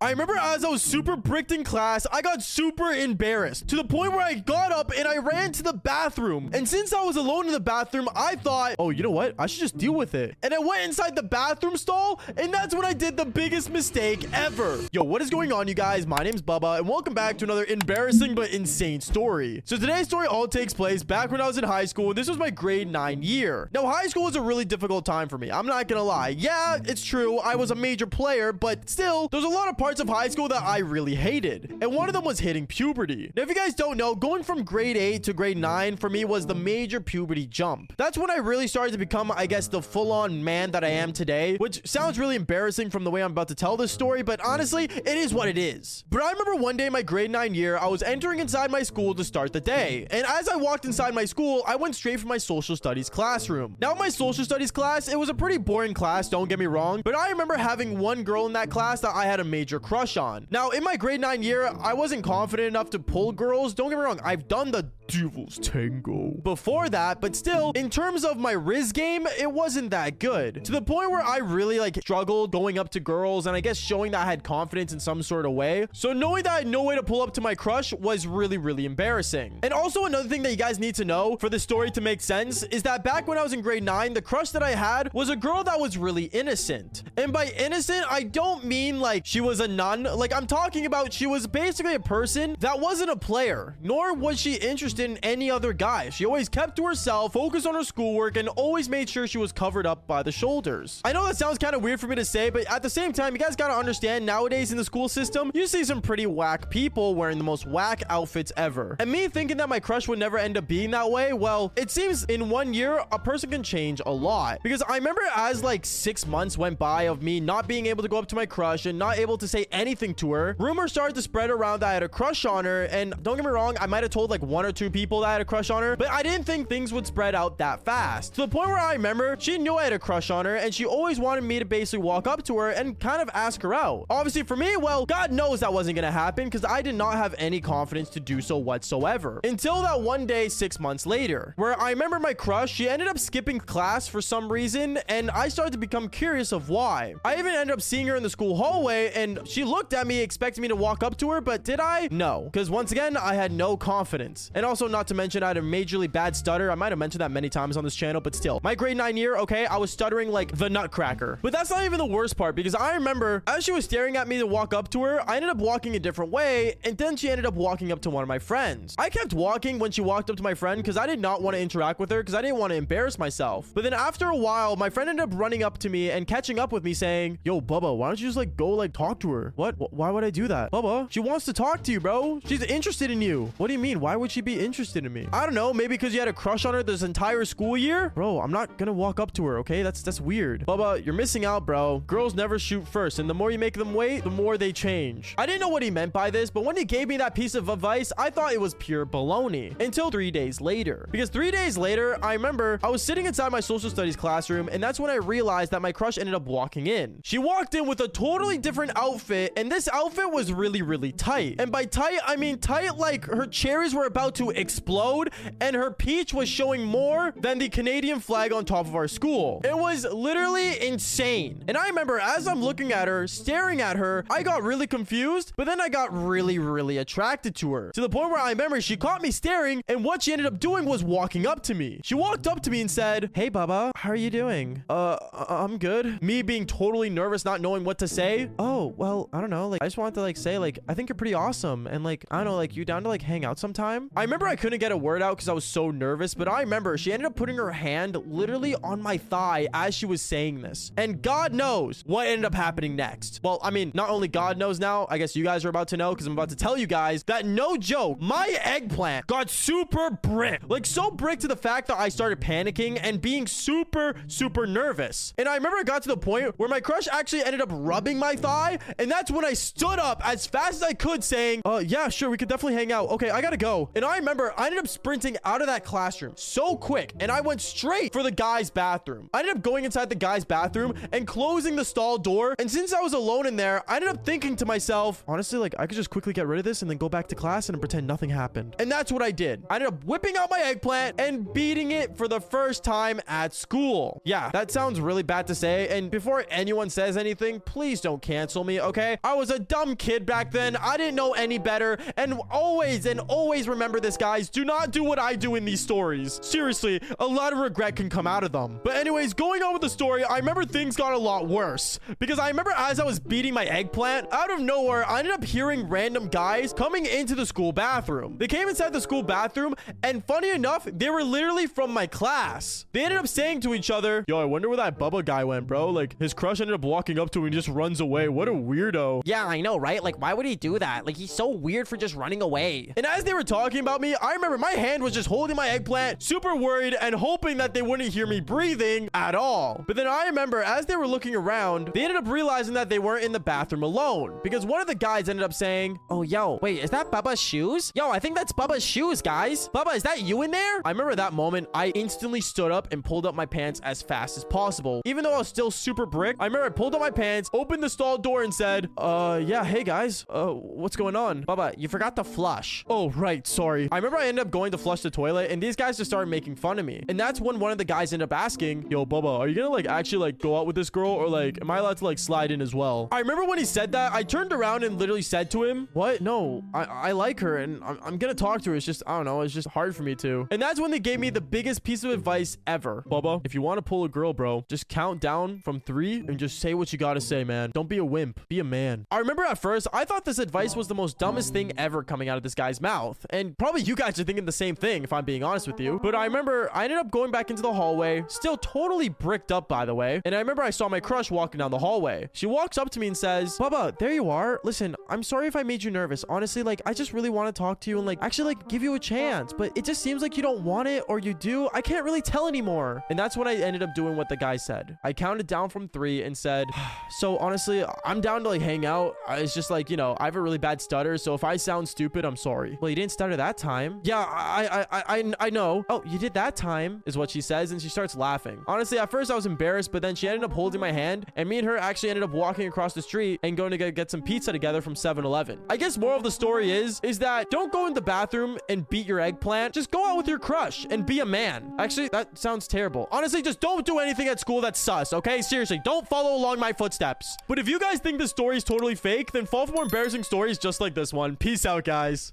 I remember as I was super bricked in class, I got super embarrassed to the point where I got up and I ran to the bathroom. And since I was alone in the bathroom, I thought, oh, you know what? I should just deal with it. And I went inside the bathroom stall, and that's when I did the biggest mistake ever. Yo, what is going on, you guys? My name's Bubba, and welcome back to another embarrassing but insane story. So today's story all takes place back when I was in high school, and this was my grade 9 year. Now, high school was a really difficult time for me. I'm not gonna lie. Yeah, it's true. I was a major player, but still, there's a lot of parts of high school that I really hated. And one of them was hitting puberty. Now, if you guys don't know, going from grade 8 to grade 9 for me was the major puberty jump. That's when I really started to become, I guess, the full-on man that I am today, which sounds really embarrassing from the way I'm about to tell this story, but honestly, it is what it is. But I remember one day in my grade 9 year, I was entering inside my school to start the day. And as I walked inside my school, I went straight for my social studies classroom. Now, my social studies class, it was a pretty boring class, don't get me wrong, but I remember having one girl in that class that I had a major crush on. Now, in my grade 9 year, I wasn't confident enough to pull girls. Don't get me wrong, I've done the devil's tango before that, but still, in terms of my Riz game, it wasn't that good. To the point where I really struggled going up to girls and I guess showing that I had confidence in some sort of way. So knowing that I had no way to pull up to my crush was really, really embarrassing. And also another thing that you guys need to know for the story to make sense is that back when I was in grade 9, the crush that I had was a girl that was really innocent. And by innocent, I don't mean like she was a nun. Like, I'm talking about she was basically a person that wasn't a player, nor was she interested in any other guy. She always kept to herself, focused on her schoolwork, and always made sure she was covered up by the shoulders. I know that sounds kind of weird for me to say, but at the same time, you guys gotta understand, nowadays in the school system, you see some pretty whack people wearing the most whack outfits ever. And me thinking that my crush would never end up being that way, well, it seems in 1 year, a person can change a lot. Because I remember as 6 months went by of me not being able to go up to my crush and not able to say anything to her, rumors started to spread around that I had a crush on her. And don't get me wrong, I might have told 1 or 2 people that I had a crush on her, but I didn't think things would spread out that fast. To the point where I remember she knew I had a crush on her, and she always wanted me to basically walk up to her and kind of ask her out. Obviously for me, well, God knows that wasn't gonna happen because I did not have any confidence to do so whatsoever. Until that one day 6 months later, where I remember my crush, she ended up skipping class for some reason, and I started to become curious of why. I even ended up seeing her in the school hallway, and she looked at me expecting me to walk up to her, but did I? No, because once again, I had no confidence. And also, not to mention, I had a majorly bad stutter. I might have mentioned that many times on this channel, but still, my grade 9 year, okay, I was stuttering like the nutcracker. But that's not even the worst part, because I remember as she was staring at me to walk up to her, I ended up walking a different way, and then she ended up walking up to one of my friends. I kept walking when she walked up to my friend because I did not want to interact with her because I didn't want to embarrass myself. But then after a while, my friend ended up running up to me and catching up with me saying, yo, Bubba, why don't you just go talk to her? What? Why would I do that? Bubba, she wants to talk to you, bro. She's interested in you. What do you mean? Why would she be interested in me? I don't know. Maybe because you had a crush on her this entire school year? Bro, I'm not gonna walk up to her, okay? That's weird. Bubba, you're missing out, bro. Girls never shoot first, and the more you make them wait, the more they change. I didn't know what he meant by this, but when he gave me that piece of advice, I thought it was pure baloney until 3 days later. Because 3 days later, I remember I was sitting inside my social studies classroom, and that's when I realized that my crush ended up walking in. She walked in with a totally different outfit, and this outfit was really, really tight. And by tight, I mean tight like her cherries were about to explode, and her peach was showing more than the Canadian flag on top of our school. It was literally insane. And I remember as I'm looking at her, staring at her, I got really confused, but then I got really, really attracted to her. To the point where I remember she caught me staring, and what she ended up doing was walking up to me. She walked up to me and said, hey, Bubba, how are you doing? I'm good. Me being totally nervous, not knowing what to say. Oh, well, I don't know. I just wanted to say, I think you're pretty awesome. And I don't know, you down to hang out sometime? I remember I couldn't get a word out because I was so nervous, but I remember she ended up putting her hand literally on my thigh as she was saying this. And God knows what ended up happening next. Well, I mean, not only God knows now, I guess you guys are about to know because I'm about to tell you guys that no joke, my eggplant got super brick. So brick to the fact that I started panicking and being super, super nervous. And I remember it got to the point where my crush actually ended up rubbing my thigh. And that's when I stood up as fast as I could saying, yeah, sure, we could definitely hang out. Okay, I gotta go. And I remember remember I ended up sprinting out of that classroom so quick, and I went straight for the guy's bathroom. I ended up going inside the guy's bathroom and closing the stall door. And since I was alone in there, I ended up thinking to myself, honestly, like I could just quickly get rid of this and then go back to class and pretend nothing happened. And that's what I did. I ended up whipping out my eggplant and beating it for the first time at school. Yeah, that sounds really bad to say. And before anyone says anything, please don't cancel me, okay? I was a dumb kid back then. I didn't know any better. And always remember this, guys. Do not do what I do in these stories. Seriously, a lot of regret can come out of them. But anyways, going on with the story, I remember things got a lot worse. Because I remember as I was beating my eggplant, out of nowhere, I ended up hearing random guys coming into the school bathroom. They came inside the school bathroom, and funny enough, they were literally from my class. They ended up saying to each other, yo, I wonder where that Bubba guy went, bro. Like, his crush ended up walking up to him and just runs away. What a weirdo. Yeah, I know, right? Like, why would he do that? Like, he's so weird for just running away. And as they were talking about me, I remember my hand was just holding my eggplant, super worried and hoping that they wouldn't hear me breathing at all. But then I remember as they were looking around, they ended up realizing that they weren't in the bathroom alone, because one of the guys ended up saying, oh, yo, wait, is that Bubba's shoes? Yo, I think that's Bubba's shoes, guys. Bubba, is that you in there? I remember that moment, I instantly stood up and pulled up my pants as fast as possible. Even though I was still super brick, I remember I pulled up my pants, opened the stall door and said, yeah, hey guys, what's going on? Bubba, you forgot to flush. Oh, right, sorry. I remember I ended up going to flush the toilet, and these guys just started making fun of me. And that's when one of the guys ended up asking, yo, Bubba, are you gonna like actually like go out with this girl, or like am I allowed to like slide in as well? I remember when he said that, I turned around and literally said to him, what? No, I like her and I'm gonna talk to her. It's just, I don't know, it's just hard for me to. And that's when they gave me the biggest piece of advice ever. Bubba, if you want to pull a girl, bro, just count down from 3 and just say what you gotta say, man. Don't be a wimp, be a man. I remember at first I thought this advice was the most dumbest thing ever coming out of this guy's mouth, and probably you guys are thinking the same thing if I'm being honest with you. But I remember I ended up going back into the hallway, still totally bricked up, by the way, and I remember I saw my crush walking down the hallway. She walks up to me and says, Bubba, there you are. Listen, I'm sorry if I made you nervous. Honestly, like I just really want to talk to you and like actually like give you a chance, but it just seems like you don't want it, or you do. I can't really tell anymore. And that's when I ended up doing what the guy said. I counted down from 3 and said, so honestly, I'm down to like hang out. It's just like, you know, I have a really bad stutter, so if I sound stupid, I'm sorry. Well, you didn't stutter that time. Yeah, I know. Oh, you did that time, is what she says, and she starts laughing. Honestly, at first I was embarrassed, but then she ended up holding my hand, and me and her actually ended up walking across the street and going to get some pizza together from 7-Eleven. I guess moral of the story is that don't go in the bathroom and beat your eggplant. Just go out with your crush and be a man. Actually, that sounds terrible. Honestly, just don't do anything at school that's sus, okay? Seriously, don't follow along my footsteps. But if you guys think this story is totally fake, then fall for more embarrassing stories just like this one. Peace out, guys.